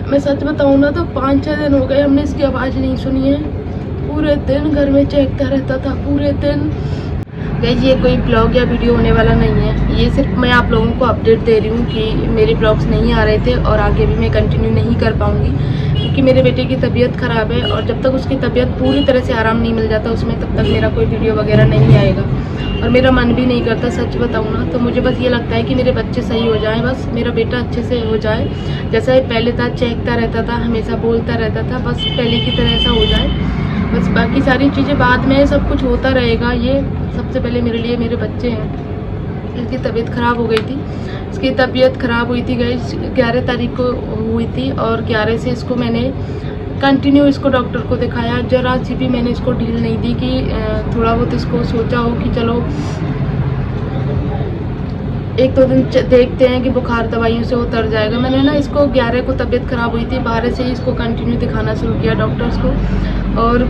मैं सच बताऊँ ना तो 5-6 दिन हो गए हमने इसकी आवाज़ नहीं सुनी है। पूरे दिन घर में चहकता रहता था, पूरे दिन। गाइस ये कोई ब्लॉग या वीडियो होने वाला नहीं है, ये सिर्फ मैं आप लोगों को अपडेट दे रही हूँ कि मेरे ब्लॉग्स नहीं आ रहे थे और आगे भी मैं कंटिन्यू नहीं कर पाऊँगी क्योंकि मेरे बेटे की तबीयत ख़राब है और जब तक उसकी तबीयत पूरी तरह से आराम नहीं मिल जाता उसमें तब तक मेरा कोई वीडियो वगैरह नहीं आएगा और मेरा मन भी नहीं करता। सच बताऊँ ना तो मुझे बस ये लगता है कि मेरे बच्चे सही हो जाएँ, बस मेरा बेटा अच्छे से हो जाए, जैसा ये पहले था, चहकता रहता था, हमेशा बोलता रहता था, बस पहले की तरह ऐसा हो जाए। बस बाकी सारी चीज़ें बाद में, सब कुछ होता रहेगा। ये सबसे पहले मेरे लिए मेरे बच्चे हैं। इसकी तबीयत ख़राब हो गई थी, इसकी तबीयत ख़राब हुई थी गई 11 तारीख को हुई थी और 11 से इसको मैंने कंटिन्यू इसको डॉक्टर को दिखाया। जरा सी भी मैंने इसको ढील नहीं दी कि थोड़ा बहुत इसको सोचा हो कि चलो 1-2 दिन देखते हैं कि बुखार दवाइयों से उतर जाएगा। मैंने ना इसको 11 को तबीयत ख़राब हुई थी, 12 से ही इसको कंटिन्यू दिखाना शुरू किया डॉक्टर्स को और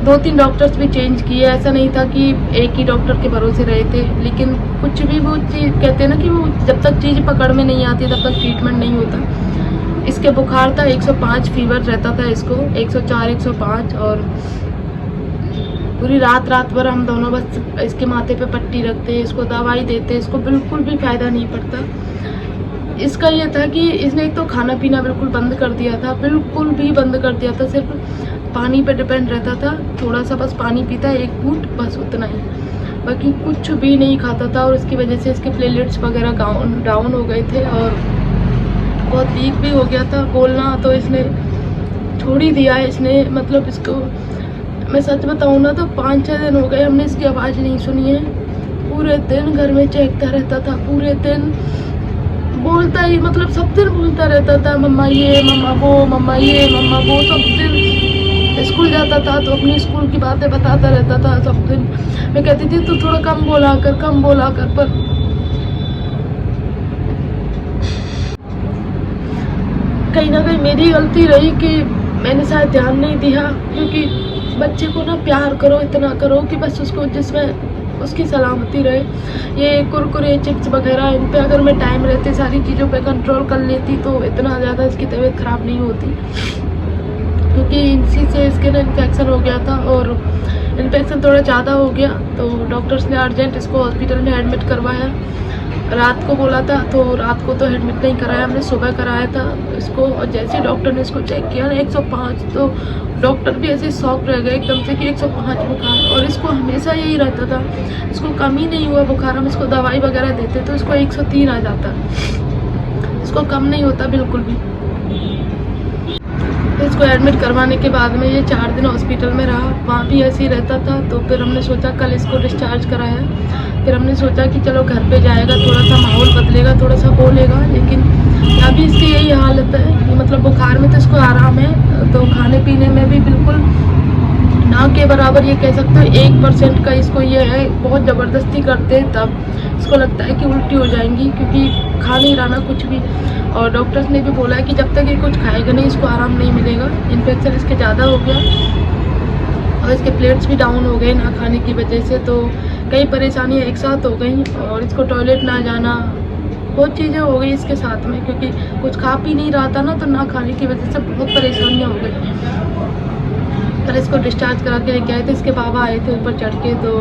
2-3 डॉक्टर्स भी चेंज किए। ऐसा नहीं था कि एक ही डॉक्टर के भरोसे रहे थे, लेकिन कुछ भी वो चीज़ कहते हैं ना कि वो जब तक चीज़ पकड़ में नहीं आती तब तक ट्रीटमेंट नहीं होता। इसके बुखार था 105 फीवर रहता था इसको, 104-105 और पूरी रात भर हम दोनों बस इसके माथे पे पट्टी रखते, इसको दवाई देते, इसको बिल्कुल भी फ़ायदा नहीं पड़ता। इसका ये था कि इसने एक तो खाना पीना बिल्कुल बंद कर दिया था, बिल्कुल भी बंद कर दिया था, सिर्फ पानी पे डिपेंड रहता था। थोड़ा सा बस पानी पीता, 1 घूंट, बस उतना ही, बाकी कुछ भी नहीं खाता था और इसकी वजह से इसके प्लेटलेट्स वगैरह डाउन हो गए थे और बहुत वीक भी हो गया था। बोलना तो इसने छोड़ ही दिया है इसने, मतलब इसको मैं सच बताऊँ ना तो 5-6 दिन हो गए हमने इसकी आवाज़ नहीं सुनी है। पूरे दिन घर में चहकता रहता था, पूरे दिन बोलता ही, मतलब सब दिन बोलता रहता था, मम्मा ये, मम्मा वो, मम्मा ये, मम्मा वो। सब दिन स्कूल जाता था तो अपनी स्कूल की बातें बताता रहता था सब दिन। मैं कहती थी तू थोड़ा कम बोला कर, पर कहीं ना कहीं मेरी गलती रही कि मैंने शायद ध्यान नहीं दिया, क्योंकि बच्चे को ना प्यार करो, इतना करो कि बस उसको जिसमें उसकी सलामती रहे। ये कुरकुरे चिप्स वगैरह इन पे अगर मैं टाइम रहते सारी चीज़ों पे कंट्रोल कर लेती तो इतना ज़्यादा इसकी तबीयत ख़राब नहीं होती, क्योंकि इसी से स्किन इन्फेक्शन हो गया था और इन्फेक्शन थोड़ा ज़्यादा हो गया तो डॉक्टर्स ने अर्जेंट इसको हॉस्पिटल में एडमिट करवाया। रात को बोला था तो रात को तो एडमिट नहीं कराया हमने, सुबह कराया था इसको और जैसे डॉक्टर ने इसको चेक किया ना 105, तो डॉक्टर भी ऐसे शॉक रह गए एकदम से कि 105 बुखार, और इसको हमेशा यही रहता था, इसको कम ही नहीं हुआ बुखार। हम इसको दवाई वगैरह देते तो इसको 103 आ जाता, इसको कम नहीं होता बिल्कुल भी। तो इसको एडमिट करवाने के बाद में ये 4 दिन हॉस्पिटल में रहा, वहाँ भी ऐसे ही रहता था। तो फिर हमने सोचा कल इसको डिस्चार्ज कराया, फिर हमने सोचा कि चलो घर पे जाएगा, थोड़ा सा माहौल बदलेगा, थोड़ा सा बोलेगा, लेकिन अभी इसकी यही हालत है कि मतलब बुखार में तो इसको आराम है, तो खाने पीने में भी बिल्कुल ना के बराबर ये कह सकते हो। 1% का इसको ये है, बहुत ज़बरदस्ती करते हैं तब इसको लगता है कि उल्टी हो जाएंगी, क्योंकि खा नहीं रहा ना कुछ भी। और डॉक्टर्स ने भी बोला है कि जब तक ये कुछ खाएगा नहीं इसको आराम नहीं मिलेगा। इन्फेक्शन इसके ज़्यादा हो गया और इसके प्लेट्स भी डाउन हो गए ना खाने की वजह से, तो कई परेशानियाँ एक साथ हो गई और इसको टॉयलेट ना जाना, बहुत चीज़ें हो गई इसके साथ में, क्योंकि कुछ खा पी नहीं रहा था ना, तो ना खाने की वजह से बहुत परेशानियाँ हो गई। कल इसको डिस्चार्ज करा के लेके आए थे, इसके बाबा आए थे ऊपर चढ़ के, तो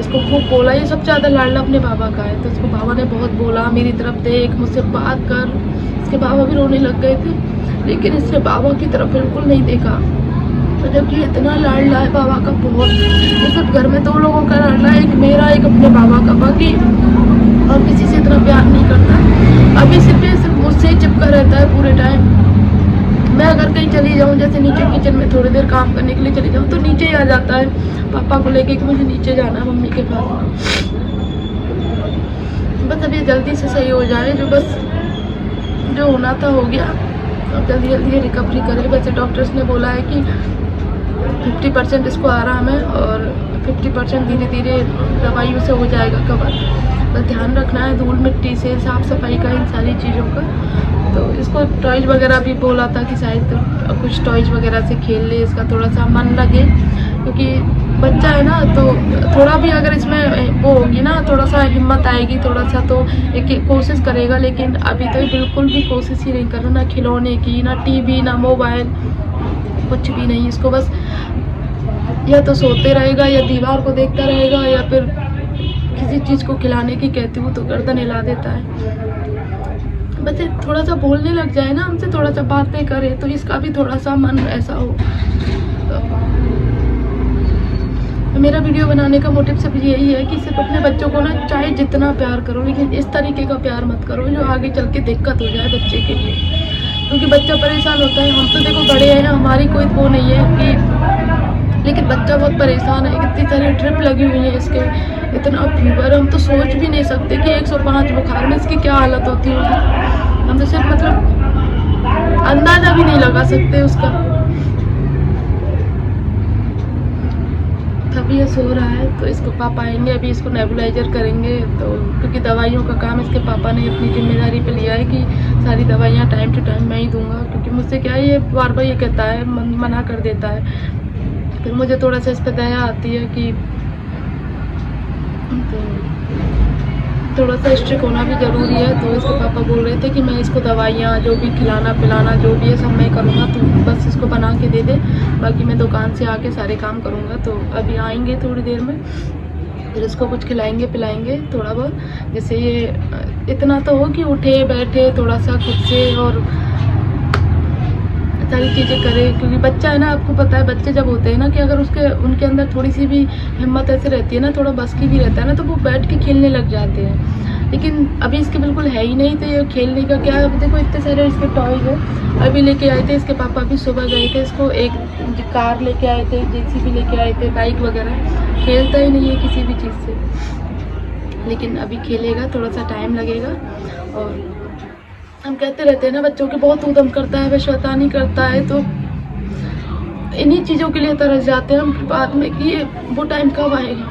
इसको खूब बोला, ये सबसे ज़्यादा लाडला अपने बाबा का है, तो इसको बाबा ने बहुत बोला मेरी तरफ देख, मुझसे बात कर। इसके बाबा भी रोने लग गए थे, लेकिन इसने बाबा की तरफ बिल्कुल नहीं देखा। तो जबकि इतना लाडला है बाबा का बहुत, ये सब घर में 2 लोगों का लाडला है, एक मेरा एक अपने बाबा का, बाकी और किसी से इतना प्यार नहीं करता। अभी सिर्फ मुझसे ही चिपका रहता है पूरे टाइम। मैं अगर कहीं चली जाऊँ, जैसे नीचे किचन में थोड़ी देर काम करने के लिए चली जाऊँ, तो नीचे ही आ जाता है पापा को लेके कि मुझे नीचे जाना है मम्मी के पास। बस अभी जल्दी से सही हो जाए, जो होना था हो गया, अब जल्दी जल्दी रिकवरी करे। वैसे डॉक्टर्स ने बोला है कि 50% इसको आराम है और 50% धीरे धीरे दवाइयों से हो जाएगा कवर। बस ध्यान रखना है धूल मिट्टी से, साफ़ सफाई का, इन सारी चीज़ों का। तो इसको टॉयज वगैरह भी बोला था कि शायद कुछ टॉयज वगैरह से खेल ले, इसका थोड़ा सा मन लगे, क्योंकि बच्चा है ना, तो थोड़ा भी अगर इसमें वो होगी ना, थोड़ा सा हिम्मत आएगी थोड़ा सा, तो एक कोशिश करेगा। लेकिन अभी तो ये बिल्कुल भी कोशिश ही नहीं कर रहा, ना खिलौने की, ना टीवी, ना मोबाइल, कुछ भी नहीं। इसको बस या तो सोते रहेगा, या दीवार को देखता रहेगा, या फिर किसी चीज़ को खिलाने की कहती हूँ तो गर्दन हिला देता है। बस ये थोड़ा सा बोलने लग जाए ना हमसे, थोड़ा सा बातें करे, तो इसका भी थोड़ा सा मन ऐसा हो। तो मेरा वीडियो बनाने का मोटिव सिर्फ यही है कि सिर्फ अपने बच्चों को ना चाहे जितना प्यार करो, लेकिन इस तरीके का प्यार मत करो जो आगे चल के दिक्कत हो जाए बच्चे के लिए, क्योंकि बच्चा परेशान होता है। हम तो देखो बड़े हैं, हमारी कोई वो नहीं है कि, लेकिन बच्चा बहुत परेशान है। इतनी सारी ड्रिप लगी हुई है इसके, इतना फीवर, हम तो सोच भी नहीं सकते कि 105 बुखार में इसकी क्या हालत होती होगी। हम तो सिर्फ मतलब अंदाज़ा भी नहीं लगा सकते उसका। तभी ये सो रहा है, तो इसको पापा आएंगे, अभी इसको नेबुलाइजर करेंगे। तो क्योंकि दवाइयों का काम इसके पापा ने अपनी जिम्मेदारी पे लिया है कि सारी दवाइयाँ टाइम टू टाइम मैं ही दूंगा, क्योंकि मुझसे क्या है, ये बार बार ये कहता है, मना कर देता है। फिर मुझे थोड़ा सा इस पर दया आती है कि तो थोड़ा सा स्ट्रिक्ट होना भी ज़रूरी है। तो इसके पापा बोल रहे थे कि मैं इसको दवाइयाँ, जो भी खिलाना पिलाना जो भी है सब मैं करूँगा, तो बस इसको बना के दे दे, बाकी मैं दुकान से आके सारे काम करूँगा। तो अभी आएंगे थोड़ी देर में, फिर इसको कुछ खिलाएंगे पिलाएंगे थोड़ा बहुत, जैसे ये इतना तो हो कि उठे बैठे थोड़ा सा खुद से और सारी चीज़ें करे। क्योंकि बच्चा है ना, आपको पता है बच्चे जब होते हैं ना, कि अगर उनके अंदर थोड़ी सी भी हिम्मत ऐसे रहती है ना, थोड़ा बस की भी रहता है ना, तो वो बैठ के खेलने लग जाते हैं। लेकिन अभी इसके बिल्कुल है ही नहीं, तो ये खेलने का क्या है। देखो इतने सारे इसके टॉयज हैं, अभी लेके आए थे इसके पापा, भी सुबह गए थे, इसको एक कार लेके आए थे, JCB लेके आए थे, बाइक वगैरह। खेलता ही नहीं है किसी भी चीज़ से, लेकिन अभी खेलेगा, थोड़ा सा टाइम लगेगा। और हम कहते रहते हैं ना बच्चों के, बहुत ऊधम करता है, वह शैतानी करता है, तो इन्हीं चीज़ों के लिए तरस जाते हैं हम बाद में कि वो टाइम कब आएगा।